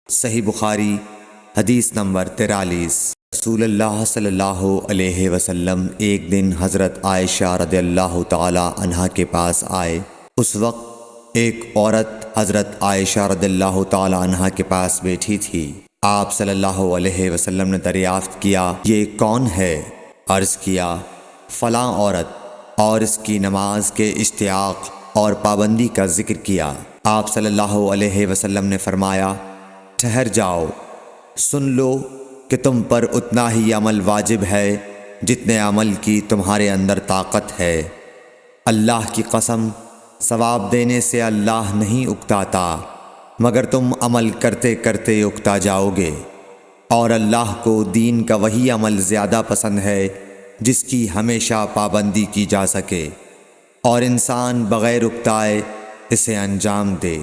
सही बुखारी हदीस नंबर 43। रसूलुल्लाह सल्लल्लाहु अलैहि वसल्लम एक दिन हज़रत आयशा रज़ियल्लाहु ताला अन्हा के पास आए। उस वक्त एक औरत हज़रत आयशा रज़ियल्लाहु ताला अन्हा के पास बैठी थी। आप सल्लल्लाहु अलैहि वसल्लम ने दरियाफ़्त किया, ये कौन है? अर्ज़ किया, फ़लाँ औरत, और इसकी नमाज के इश्तियाक़ और पाबंदी का ज़िक्र किया। आप सल्लल्लाहु अलैहि वसल्लम ने फ़रमाया, ठहर जाओ, सुन लो कि तुम पर उतना ही अमल वाजिब है जितने अमल की तुम्हारे अंदर ताकत है। अल्लाह की कसम, सवाब देने से अल्लाह नहीं उकताता, मगर तुम अमल करते करते उकता जाओगे। और अल्लाह को दीन का वही अमल ज़्यादा पसंद है जिसकी हमेशा पाबंदी की जा सके और इंसान बग़ैर उकताए इसे अंजाम दे।